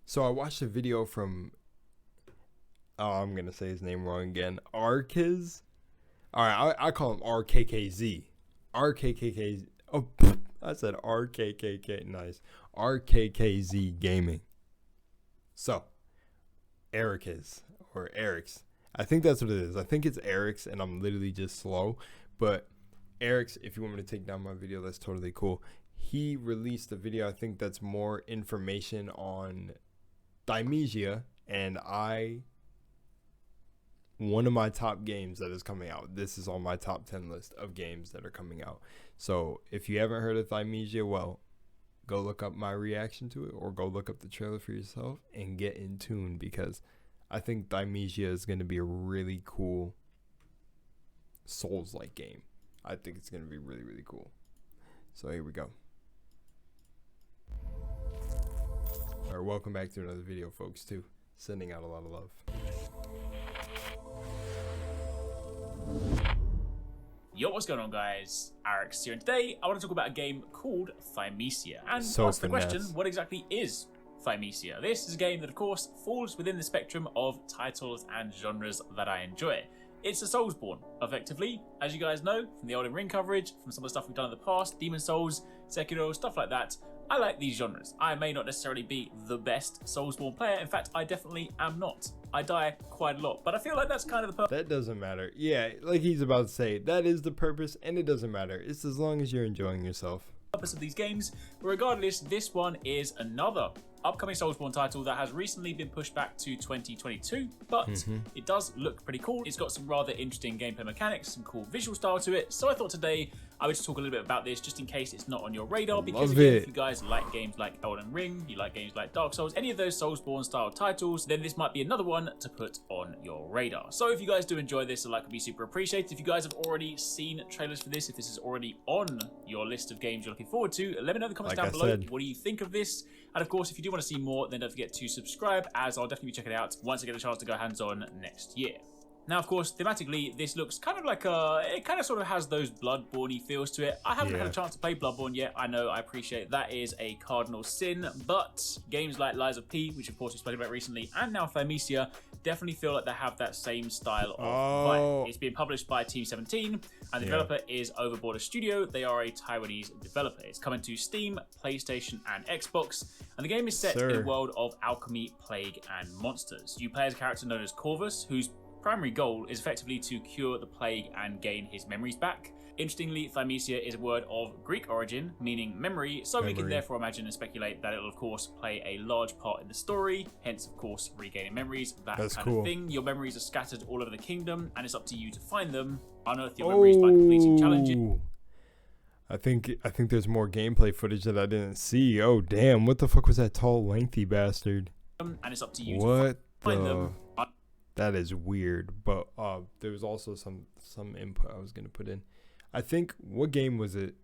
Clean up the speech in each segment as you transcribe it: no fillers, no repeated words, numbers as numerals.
So I watched a video from, oh, I'm going to say his name wrong again, Arekkz. All right, I call him RKKZ. RKKZ. Oh, I said RKKK. Nice. RKKZ Gaming. So, Arekkz or Arekkz. I think that's what it is. I think it's Arekkz, and I'm literally just slow. But Arekkz, if you want me to take down my video, that's totally cool. He released a video, I think that's more information on THYMESIA, and one of my top games that is coming out. This is on my top 10 list of games that are coming out. So if you haven't heard of THYMESIA, well, go look up my reaction to it or go look up the trailer for yourself and get in tune, because I think THYMESIA is going to be a really cool Souls-like game. I think it's going to be really, really cool. So here we go. All right, welcome back to another video, folks, too. Sending out a lot of love. Yo, what's going on, guys? Arekkz here, and today I want to talk about a game called THYMESIA. And So ask the question, finesse. what exactly is THYMESIA? This is a game that, of course, falls within the spectrum of titles and genres that I enjoy. It's a Soulsborne, effectively, as you guys know, from the Elden Ring coverage, from some of the stuff we've done in the past, Demon Souls, Sekiro, stuff like that. I like these genres. I may not necessarily be the best Soulsborne player. In fact, I definitely am not. I die quite a lot, but I feel like that's kind of the purpose. That doesn't matter. Yeah, like he's about to say, that is the purpose, and it doesn't matter. It's as long as you're enjoying yourself. Of these games, but regardless, this one is another upcoming Soulsborne title that has recently been pushed back to 2022, but it does look pretty cool. It's got some rather interesting gameplay mechanics, some cool visual style to it, so I thought today I would just talk a little bit about this just in case it's not on your radar, because again, if you guys like games like Elden Ring, you like games like Dark Souls, any of those Soulsborne style titles, then this might be another one to put on your radar. So if you guys do enjoy this, a like would be super appreciated. If you guys have already seen trailers for this, if this is already on your list of games you're looking forward to, let me know in the comments down below. What do you think of this? And of course, if you do want to see more, then don't forget to subscribe, as I'll definitely be checking it out once I get a chance to go hands-on next year. Now, of course, thematically, this looks kind of like it kind of sort of has those Bloodborne-y feels to it. I haven't had a chance to play Bloodborne yet. I know, I appreciate that is a cardinal sin, but games like Lies of P, which of course we've spoken about recently, and now THYMESIA, definitely feel like they have that same style of vibe. It's being published by Team 17, and the developer is Overboard Studio. They are a Taiwanese developer. It's coming to Steam, PlayStation, and Xbox, and the game is set in a world of alchemy, plague, and monsters. You play as a character known as Corvus, whose primary goal is effectively to cure the plague and gain his memories back. Interestingly, THYMESIA is a word of Greek origin, meaning memory, so we can therefore imagine and speculate that it will, of course, play a large part in the story, hence, of course, regaining memories, that kind of thing. Your memories are scattered all over the kingdom, and it's up to you to find them, unearth your memories by completing challenges. I think there's more gameplay footage that I didn't see. Oh, damn, what the fuck was that tall, lengthy bastard? And it's up to you to find them. That is weird, but there was also some input I was gonna put in. I think, what game was it?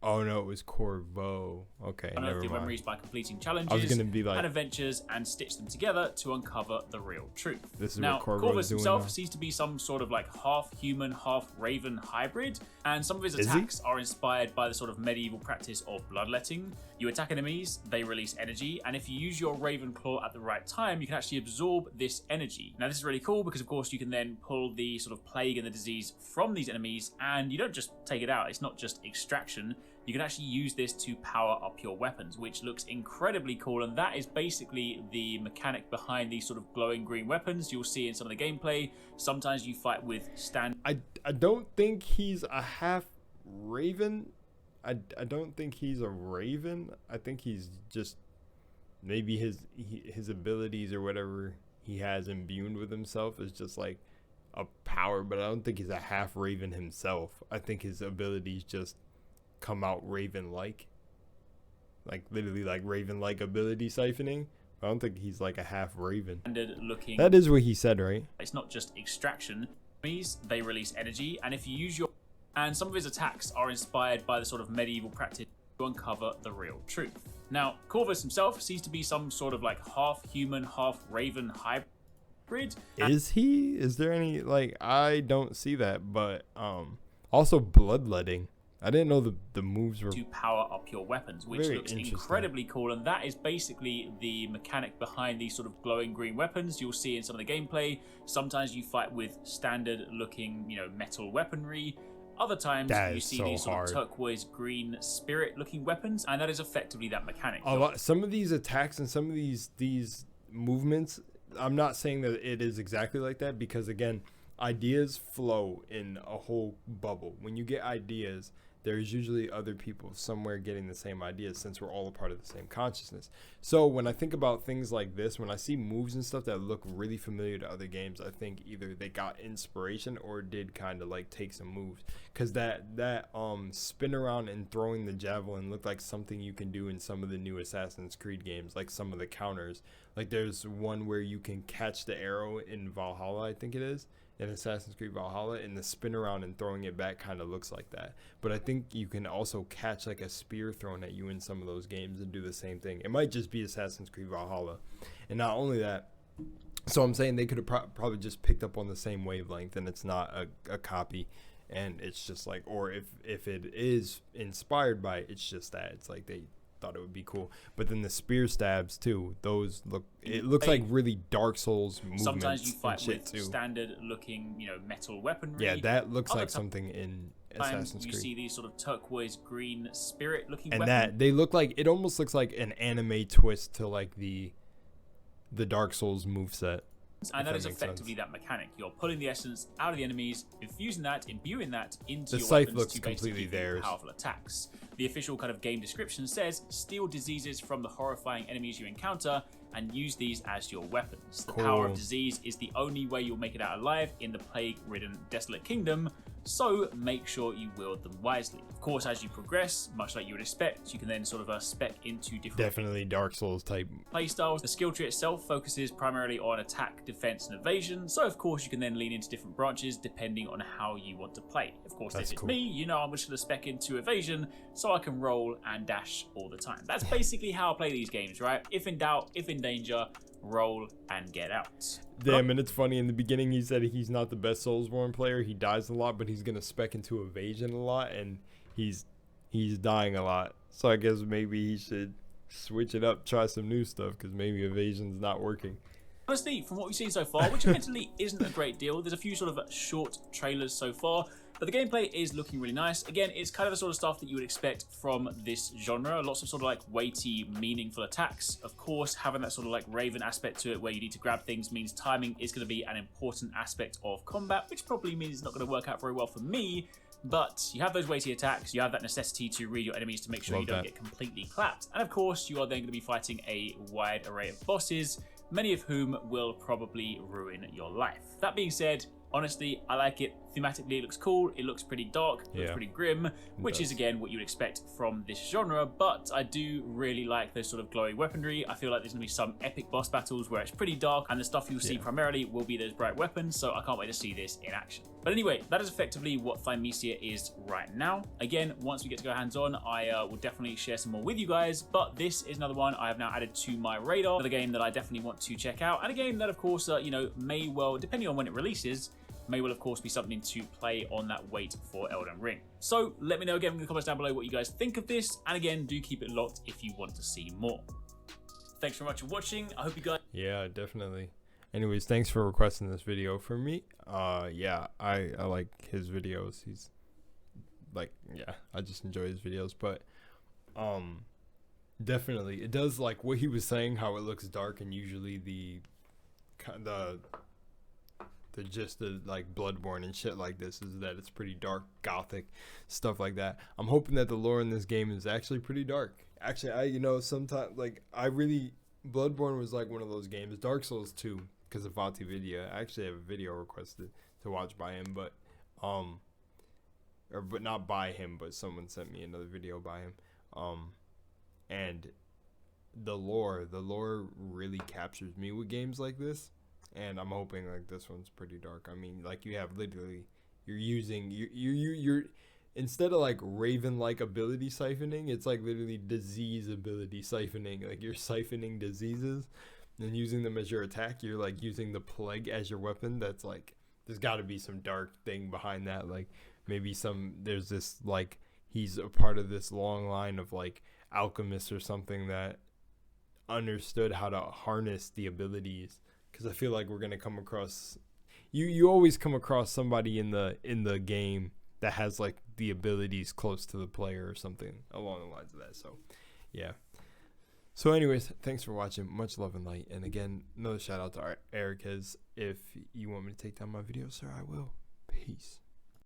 Oh no, it was Corvo. Okay, never mind. Memories by completing challenges I was gonna be like, and adventures, and stitch them together to uncover the real truth. This is now, what Corvo Corvus is doing himself now. seems to be some sort of like half human, half raven hybrid, and some of his attacks are inspired by the sort of medieval practice of bloodletting. You attack enemies, they release energy, and if you use your raven claw at the right time, you can actually absorb this energy. Now, this is really cool because, of course, you can then pull the sort of plague and the disease from these enemies, and you don't just take it out. It's not just extraction. You can actually use this to power up your weapons, which looks incredibly cool, and that is basically the mechanic behind these sort of glowing green weapons you'll see in some of the gameplay. Sometimes you fight with I don't think he's a half raven. I don't think he's a raven. I think he's just maybe his abilities or whatever he has imbued with himself is just like a power, but I don't think he's a half raven himself. I think his abilities just come out raven-like, like literally like raven-like ability siphoning. I don't think he's like a half raven. Looking, that is what he said, right? It's not just extraction. They release energy, and if you use your... And some of his attacks are inspired by the sort of medieval practice to uncover the real truth. Now, Corvus himself seems to be some sort of like half human, half raven hybrid. Is he? Is there any, like, I don't see that, but also bloodletting. I didn't know the moves were to power up your weapons, which very looks interesting. incredibly cool. And that is basically the mechanic behind these sort of glowing green weapons you'll see in some of the gameplay. Sometimes you fight with standard looking, metal weaponry. Other times you see these sort of turquoise green spirit looking weapons, and that is effectively that mechanic. Some of these attacks and some of these movements, I'm not saying that it is exactly like that, because again, ideas flow in a whole bubble. When you get ideas, there's usually other people somewhere getting the same ideas, since we're all a part of the same consciousness. So when I think about things like this, when I see moves and stuff that look really familiar to other games, I think either they got inspiration or did kind of like take some moves. Because that spin around and throwing the javelin looked like something you can do in some of the new Assassin's Creed games, like some of the counters. Like there's one where you can catch the arrow in Valhalla, I think it is, in Assassin's Creed Valhalla, and the spin around and throwing it back kind of looks like that. But I think you can also catch like a spear thrown at you in some of those games and do the same thing. It might just be Assassin's Creed Valhalla. And not only that, so I'm saying they could have probably just picked up on the same wavelength, and it's not a copy. And it's just like, or if it is inspired by it, it's just that. It's like they thought it would be cool. But then the spear stabs too, it looks like really Dark Souls movements. Sometimes you fight with too. standard looking metal weaponry. Yeah, that looks like something in Assassin's Creed. You see these sort of turquoise green spirit looking and weapons. That they look like, it almost looks like an anime twist to like the Dark Souls moveset. And that is effectively that mechanic. You're pulling the essence out of the enemies, infusing that, imbuing that into your scythe weapons looks to completely basically theirs. Powerful attacks. The official kind of game description says, steal diseases from the horrifying enemies you encounter and use these as your weapons. The power of disease is the only way you'll make it out alive in the plague-ridden desolate kingdom, so make sure you wield them wisely. Of course, as you progress, much like you would expect, you can then sort of spec into different definitely Dark Souls type playstyles. The skill tree itself focuses primarily on attack, defense, and evasion, so of course you can then lean into different branches depending on how you want to play. Of course, if it's me, I'm just going to spec into evasion so I can roll and dash all the time. That's basically how I play these games, right? If in doubt, if in danger, roll and get out. Damn, and it's funny, in the beginning he said he's not the best Soulsborne player, he dies a lot, but he's gonna spec into evasion a lot, and he's dying a lot. So I guess maybe he should switch it up, try some new stuff, because maybe evasion's not working. Honestly, from what we've seen so far, which admittedly isn't a great deal, there's a few sort of short trailers so far, but the gameplay is looking really nice. Again, it's kind of the sort of stuff that you would expect from this genre. Lots of sort of like weighty, meaningful attacks. Of course, having that sort of like Raven aspect to it where you need to grab things means timing is going to be an important aspect of combat, which probably means it's not going to work out very well for me. But you have those weighty attacks, you have that necessity to read your enemies to make sure you don't get completely clapped. And of course, you are then going to be fighting a wide array of bosses, many of whom will probably ruin your life. That being said, honestly, I like it. Thematically, it looks cool. It looks pretty dark. It looks pretty grim, which is, again, what you would expect from this genre. But I do really like those sort of glowing weaponry. I feel like there's going to be some epic boss battles where it's pretty dark, and the stuff you'll see primarily will be those bright weapons, so I can't wait to see this in action. But anyway, that is effectively what THYMESIA is right now. Again, once we get to go hands-on, I will definitely share some more with you guys, but this is another one I have now added to my radar. Another game that I definitely want to check out, and a game that, of course, may well, depending on when it releases, may well, of course, be something to play on that wait for Elden Ring. So let me know again in the comments down below what you guys think of this, and again, do keep it locked if you want to see more. Thanks very much for watching. I hope you guys... Yeah, definitely. Anyways, thanks for requesting this video for me. Yeah, I like his videos. He's like, yeah, I just enjoy his videos, but definitely it does, like what he was saying, how it looks dark, and usually the gist of like Bloodborne and shit like this is that it's pretty dark, gothic stuff like that. I'm hoping that the lore in this game is actually pretty dark. Actually, sometimes like Bloodborne was like one of those games. Dark Souls 2, because of Vati Vidya. I actually have a video requested to watch by him, but not by him, but someone sent me another video by him. And the lore really captures me with games like this. And I'm hoping like this one's pretty dark. I mean, like you have literally, you're instead of like Raven-like ability siphoning, it's like literally disease ability siphoning. Like you're siphoning diseases and using them as your attack. You're like using the plague as your weapon. That's like, there's got to be some dark thing behind that. Like maybe there's this like, he's a part of this long line of like alchemists or something that understood how to harness the abilities. Because I feel like we're gonna come across, you always come across somebody in the game that has like the abilities close to the player or something along the lines of that. So yeah. So anyways, thanks for watching. Much love and light. And again, another shout out to Arekkz. If you want me to take down my video, sir, I will. Peace.